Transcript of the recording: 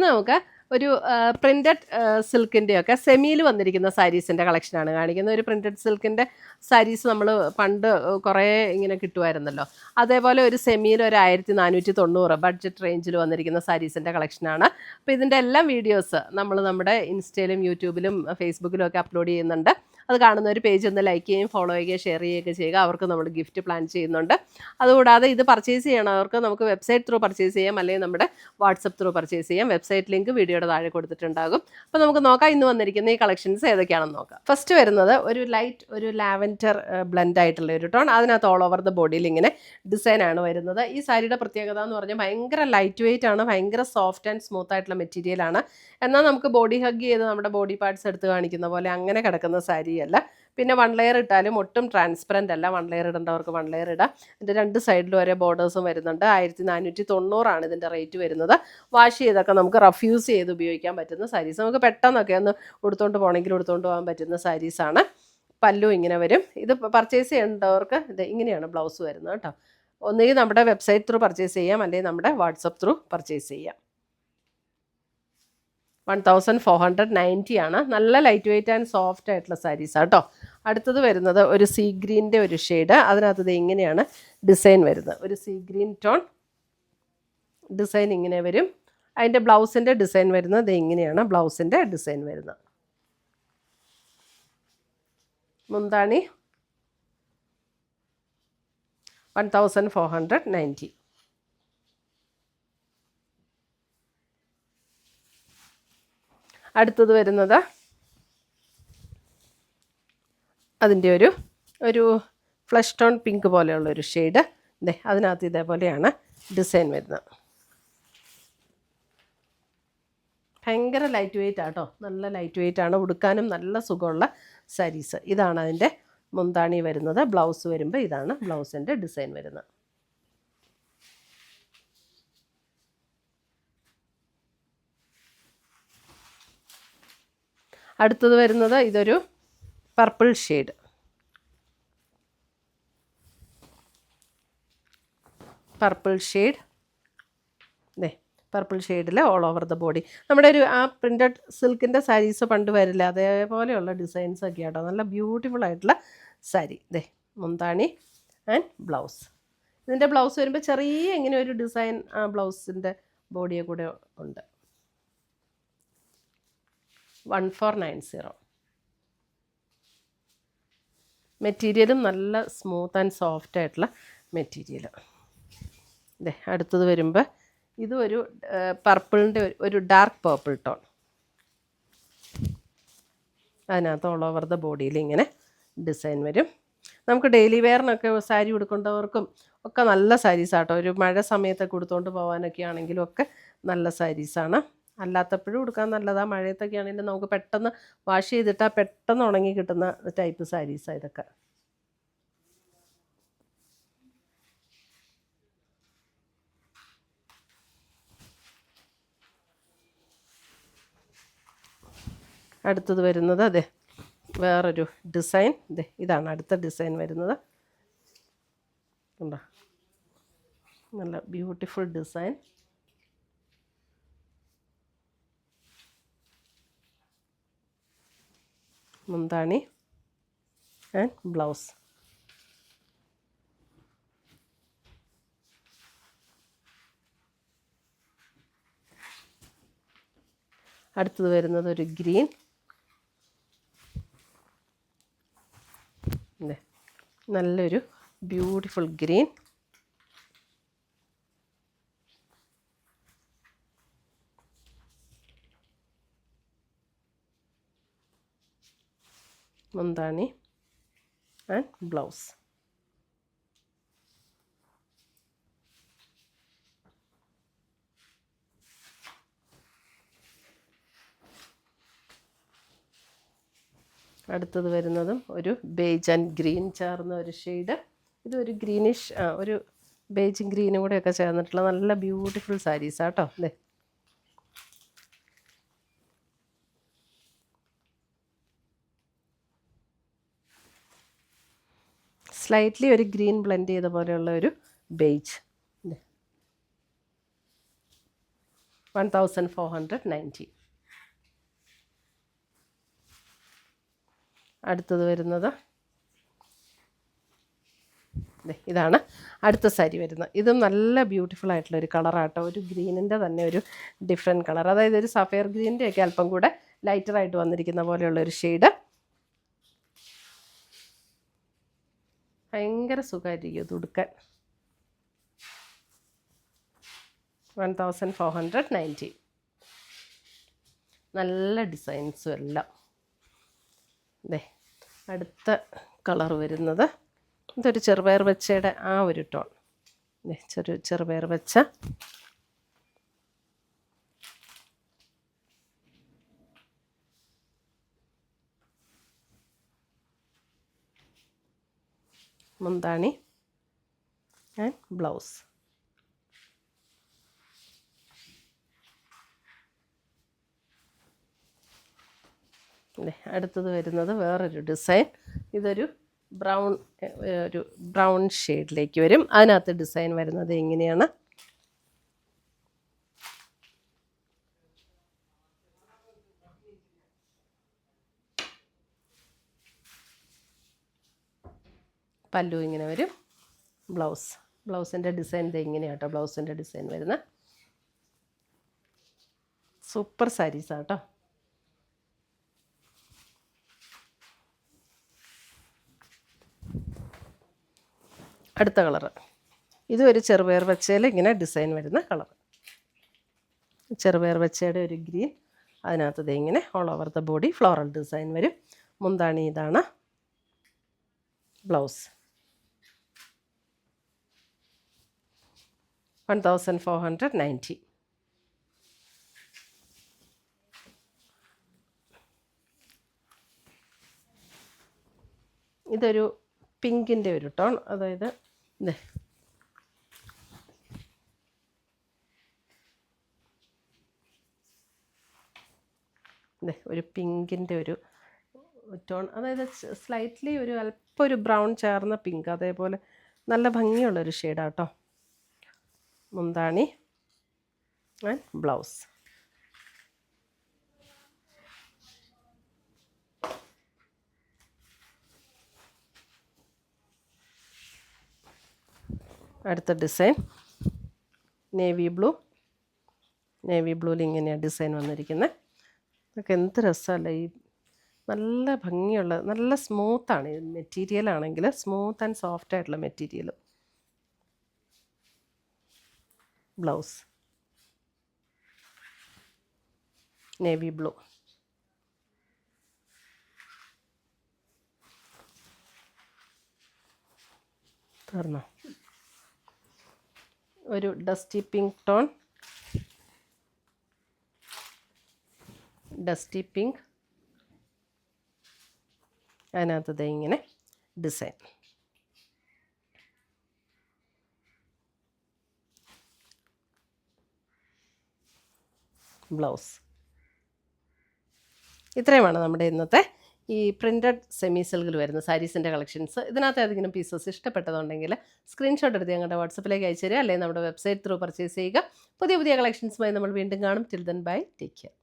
നമുക്ക് ഒരു പ്രിന്റഡ് സിൽക്കിൻ്റെയൊക്കെ സെമിയിൽ വന്നിരിക്കുന്ന സാരീസിൻ്റെ കളക്ഷനാണ് കാണിക്കുന്നത്. ഒരു പ്രിന്റഡ് സിൽക്കിൻ്റെ സാരീസ് നമ്മൾ പണ്ട് കുറേ ഇങ്ങനെ കിട്ടുമായിരുന്നല്ലോ. അതേപോലെ ഒരു സെമിയിൽ ഒരു 1490 ബഡ്ജറ്റ് റേഞ്ചിൽ വന്നിരിക്കുന്ന സാരീസിൻ്റെ കളക്ഷനാണ്. അപ്പോൾ ഇതിൻ്റെ എല്ലാം വീഡിയോസ് നമ്മൾ നമ്മുടെ ഇൻസ്റ്റയിലും യൂട്യൂബിലും ഫേസ്ബുക്കിലും ഒക്കെ അപ്ലോഡ് ചെയ്യുന്നുണ്ട്. അത് കാണുന്ന ഒരു പേജ് ഒന്ന് ലൈക്ക് ചെയ്യുകയും ഫോളോ ചെയ്യുകയും ഷെയർ ചെയ്യുകയൊക്കെ ചെയ്യുക. അവർക്ക് നമ്മൾ ഗിഫ്റ്റ് പ്ലാൻ ചെയ്യുന്നുണ്ട്. അതുകൂടാതെ ഇത് പർച്ചേസ് ചെയ്യണവർക്ക് നമുക്ക് വെബ്സൈറ്റ് ത്രൂ പർച്ചേസ് ചെയ്യാം, അല്ലെങ്കിൽ നമ്മുടെ വാട്സപ്പ് ത്രൂ പർച്ചേസ് ചെയ്യാം. വെബ്സൈറ്റ് ലിങ്ക് വീഡിയോയുടെ താഴെ കൊടുത്തിട്ടുണ്ടാകും. അപ്പോൾ നമുക്ക് നോക്കാം ഇന്ന് വന്നിരിക്കുന്ന ഈ കളക്ഷൻസ് ഏതൊക്കെയാണെന്ന് നോക്കാം. ഫസ്റ്റ് വരുന്നത് ഒരു ലാവൻഡർ ബ്ലെൻഡ് ആയിട്ടുള്ള ഒരു ടോൺ. അതിനകത്ത് ഓൾ ഓവർ ദ ബോഡിയിൽ ഇങ്ങനെ ഡിസൈനാണ് വരുന്നത്. ഈ സാരിയുടെ പ്രത്യേകത എന്ന് പറഞ്ഞാൽ ഭയങ്കര ലൈറ്റ് വെയിറ്റ് ആണ്, ഭയങ്കര സോഫ്റ്റ് ആൻഡ് സ്മൂത്ത് ആയിട്ടുള്ള മെറ്റീരിയലാണ്. എന്നാൽ നമുക്ക് ബോഡി ഹഗ് ചെയ്ത് നമ്മുടെ ബോഡി പാർട്സ് എടുത്ത് കാണിക്കുന്ന പോലെ അങ്ങനെ കിടക്കുന്ന സാരിയല്ല. പിന്നെ 1 ലെയർ ഇട്ടാലും ഒട്ടും ട്രാൻസ്പെറൻ്റ് അല്ല. 1 ലെയർ ഇടേണ്ടവർക്ക് 1 ലെയർ ഇടാം. ഇതിൻ്റെ 2 സൈഡിലും ഒരേ ബോർഡേഴ്സും വരുന്നുണ്ട്. 1490 ഇതിൻ്റെ റേറ്റ് വരുന്നത്. വാഷ് ചെയ്തൊക്കെ നമുക്ക് റഫ് യൂസ് ചെയ്ത് ഉപയോഗിക്കാൻ പറ്റുന്ന സാരീസ്, നമുക്ക് പെട്ടെന്നൊക്കെ ഒന്ന് ഉടുത്തോണ്ട് പോകണമെങ്കിൽ ഉടുത്തോണ്ട് പോകാൻ പറ്റുന്ന സാരീസാണ്. പല്ലു ഇങ്ങനെ വരും. ഇത് പർച്ചേസ് ചെയ്യേണ്ടവർക്ക് ഇത് ഇങ്ങനെയാണ് ബ്ലൗസ് വരുന്നത് കേട്ടോ. ഒന്നുകിൽ നമ്മുടെ വെബ്സൈറ്റ് ത്രൂ പർച്ചേസ് ചെയ്യാം, അല്ലെങ്കിൽ നമ്മുടെ വാട്സപ്പ് ത്രൂ പർച്ചേസ് ചെയ്യാം. 1490 ആണ്. നല്ല ലൈറ്റ് വെയിറ്റ് ആൻഡ് സോഫ്റ്റ് ആയിട്ടുള്ള സാരീസാണ് കേട്ടോ. അടുത്തത് വരുന്നത് ഒരു സീ ഗ്രീൻ്റെ ഒരു ഷെയ്ഡ്. അതിനകത്ത് ഇത് ഇങ്ങനെയാണ് ഡിസൈൻ വരുന്നത്. ഒരു സീ ഗ്രീൻ ടോൺ ഡിസൈൻ ഇങ്ങനെ വരും. അതിൻ്റെ ബ്ലൗസിൻ്റെ ഡിസൈൻ വരുന്നത് ഇങ്ങനെയാണ്. ബ്ലൗസിൻ്റെ ഡിസൈൻ വരുന്നത്. മുന്താണി 1490. അടുത്തത് വരുന്നത് അതിൻ്റെ ഒരു ഫ്ലഷ് ടോൺ പിങ്ക് പോലെയുള്ളൊരു ഷെയ്ഡ്. അതിനകത്ത് ഇതേപോലെയാണ് ഡിസൈൻ വരുന്നത്. ഭയങ്കര ലൈറ്റ് വെയിറ്റ് ആട്ടോ, നല്ല ലൈറ്റ് വെയിറ്റ് ആണ്. ഉടുക്കാനും നല്ല സുഖമുള്ള സാരീസ്. ഇതാണ് അതിൻ്റെ മുന്താണി വരുന്നത്. ബ്ലൗസ് വരുമ്പോൾ ഇതാണ് ബ്ലൗസിൻ്റെ ഡിസൈൻ വരുന്നത്. അടുത്തത് വരുന്നത് ഇതൊരു പർപ്പിൾ ഷെയ്ഡ്. പർപ്പിൾ ഷെയ്ഡിൽ ഓൾ ഓവർ ദ ബോഡി നമ്മുടെ ആ പ്രിൻറ്റഡ് സിൽക്കിൻ്റെ സാരീസ് പണ്ട് വരില്ല, അതേപോലെയുള്ള ഡിസൈൻസ് ഒക്കെ ആട്ടോ. നല്ല ബ്യൂട്ടിഫുൾ ആയിട്ടുള്ള സാരി. മുന്താണി ആൻഡ് ബ്ലൗസ്. ഇതിൻ്റെ ബ്ലൗസ് വരുമ്പോൾ ചെറിയ ഇങ്ങനെ ഒരു ഡിസൈൻ ആ ബ്ലൗസിൻ്റെ ബോഡിയെ കൂടെ ഉണ്ട്. 1490. മെറ്റീരിയലും നല്ല സ്മൂത്ത് ആൻഡ് സോഫ്റ്റ് ആയിട്ടുള്ള മെറ്റീരിയൽ. അടുത്തത് വരുമ്പോൾ ഇത് ഒരു പർപ്പിളിൻ്റെ ഒരു ഡാർക്ക് പേർപ്പിൾ ടോൺ. അതിനകത്ത് ഓൾ ഓവർ ദ ബോഡിയിൽ ഇങ്ങനെ ഡിസൈൻ വരും. നമുക്ക് ഡെയിലി വെയറിനൊക്കെ സാരി ഉടുക്കേണ്ടവർക്കും ഒക്കെ നല്ല സാരീസാട്ടോ. ഒരു മഴ സമയത്തൊക്കെ ഉടുത്തുകൊണ്ട് പോകാനൊക്കെ ആണെങ്കിലും ഒക്കെ നല്ല സാരീസാണ്. അല്ലാത്തപ്പോഴും ഉടുക്കാൻ നല്ലതാണ്. മഴയത്തൊക്കെ ആണെങ്കിലും നമുക്ക് പെട്ടെന്ന് വാഷ് ചെയ്തിട്ടാൽ പെട്ടെന്ന് ഉണങ്ങി കിട്ടുന്ന ടൈപ്പ് സാരീസാണ് ഇതൊക്കെ. അടുത്തത് വരുന്നത് വേറൊരു ഡിസൈൻ. ഇതാണ് അടുത്ത ഡിസൈൻ വരുന്നത്. കണ്ടോ, നല്ല ബ്യൂട്ടിഫുൾ ഡിസൈൻ. മുന്താണി ആൻഡ് ബ്ലൗസ്. അടുത്തത് വരുന്നത് ഒരു ഗ്രീൻ. നല്ലൊരു ബ്യൂട്ടിഫുൾ ഗ്രീൻ. മുന്താണി ആൻഡ് ബ്ലൗസ്. അടുത്തത് വരുന്നതും ഒരു ബേജ് ആൻഡ് ഗ്രീൻ ചേർന്ന ഒരു ഷെയ്ഡ്. ഇതൊരു ഗ്രീനിഷ് ഒരു ബേജും ഗ്രീനും കൂടെയൊക്കെ ചേർന്നിട്ടുള്ള നല്ല ബ്യൂട്ടിഫുൾ സാരീസാട്ടോ. സ്ലൈറ്റ്ലി ഒരു ഗ്രീൻ ബ്ലെൻഡ് ചെയ്ത പോലെയുള്ള ഒരു ബേജ്. 1490. അടുത്തത് വരുന്നത് ഇതാണ് അടുത്ത സാരി വരുന്നത്. ഇതും നല്ല ബ്യൂട്ടിഫുൾ ആയിട്ടുള്ള ഒരു കളറാട്ടോ. ഒരു ഗ്രീനിൻ്റെ തന്നെ ഒരു ഡിഫറെൻറ്റ് കളർ, അതായത് ഒരു സഫയർ ഗ്രീനിൻ്റെ ഒക്കെ അല്പം കൂടെ ലൈറ്ററായിട്ട് വന്നിരിക്കുന്ന പോലെയുള്ള ഒരു ഷെയ്ഡ്. ഭയങ്കര സുഖമായിരിക്കും ഇത് ഉടുക്കാൻ. 1490. നല്ല ഡിസൈൻസും എല്ലാം. അടുത്ത കളർ വരുന്നത് ഇതൊരു ചെറുപയർ വെച്ചയുടെ ആ ഒരു ടോൺ. ചെറുപയർ വെച്ച മുന്താണി ആൻഡ് ബ്ലൗസ്. അടുത്തത് വരുന്നത് വേറൊരു ഡിസൈൻ. ഇതൊരു ബ്രൗൺ ഷെയ്ഡിലേക്ക് വരും. അതിനകത്ത് ഡിസൈൻ വരുന്നത് എങ്ങനെയാണ്? പല്ലു ഇങ്ങനെ വരും. ബ്ലൗസിൻ്റെ ഡിസൈൻ ഇങ്ങനെയാട്ടോ ബ്ലൗസിൻ്റെ ഡിസൈൻ വരുന്നത്. സൂപ്പർ സാരീസാട്ടോ. അടുത്ത കളറ് ഇതും ഒരു ചെറുപയർ വെച്ചയിൽ ഇങ്ങനെ ഡിസൈൻ വരുന്ന കളർ. ചെറുപയർ വെച്ചയുടെ ഒരു ഗ്രീൻ, അതിനകത്ത് ഇങ്ങനെ all over the body floral design വരും. മുന്താണി ഇതാണ്. ബ്ലൗസ് 1490. ഇതൊരു പിങ്കിൻ്റെ ഒരു ടോൺ, അതായത് ഒരു പിങ്കിൻ്റെ ഒരു ടോൺ, അതായത് സ്ലൈറ്റ്ലി ഒരു അല്പം ഒരു ബ്രൗൺ ചേർന്ന പിങ്ക്, അതേപോലെ നല്ല ഭംഗിയുള്ളൊരു ഷെയ്ഡാട്ടോ. മുന്താണി ആൻഡ് ബ്ലൗസ്. അടുത്ത ഡിസൈൻ നേവി ബ്ലൂവിൽ ഇങ്ങനെയാണ് ഡിസൈൻ വന്നിരിക്കുന്നത്. അതൊക്കെ എന്ത് രസമല്ലേ, ഈ നല്ല ഭംഗിയുള്ള നല്ല സ്മൂത്താണ് ഈ മെറ്റീരിയൽ ആണെങ്കിൽ, സ്മൂത്ത് ആൻഡ് സോഫ്റ്റ് ആയിട്ടുള്ള മെറ്റീരിയൽ. Blouse navy blue. തീർന്നോ? ഒരു ഡസ്റ്റി പിങ്ക് ടോൺ, അതിനകത്ത് ഇങ്ങനെ ഡിസൈൻ. ബ്ലൗസ്. ഇത്രയുമാണ് നമ്മുടെ ഇന്നത്തെ ഈ പ്രിൻറ്റഡ് സെമി സിൽക്കിൽ വരുന്ന സാരീസിൻ്റെ കളക്ഷൻസ്. ഇതിനകത്ത് ഏതെങ്കിലും പീസസ് ഇഷ്ടപ്പെട്ടതുണ്ടെങ്കിൽ സ്ക്രീൻഷോട്ട് എടുത്ത് ഞങ്ങളുടെ വാട്സപ്പിലേക്ക് അയച്ചു തരിക, അല്ലെങ്കിൽ നമ്മുടെ വെബ്സൈറ്റ് ത്രൂ പർച്ചേസ് ചെയ്യുക. പുതിയ കളക്ഷൻസുമായി നമ്മൾ വീണ്ടും കാണും. Till then bye, take care.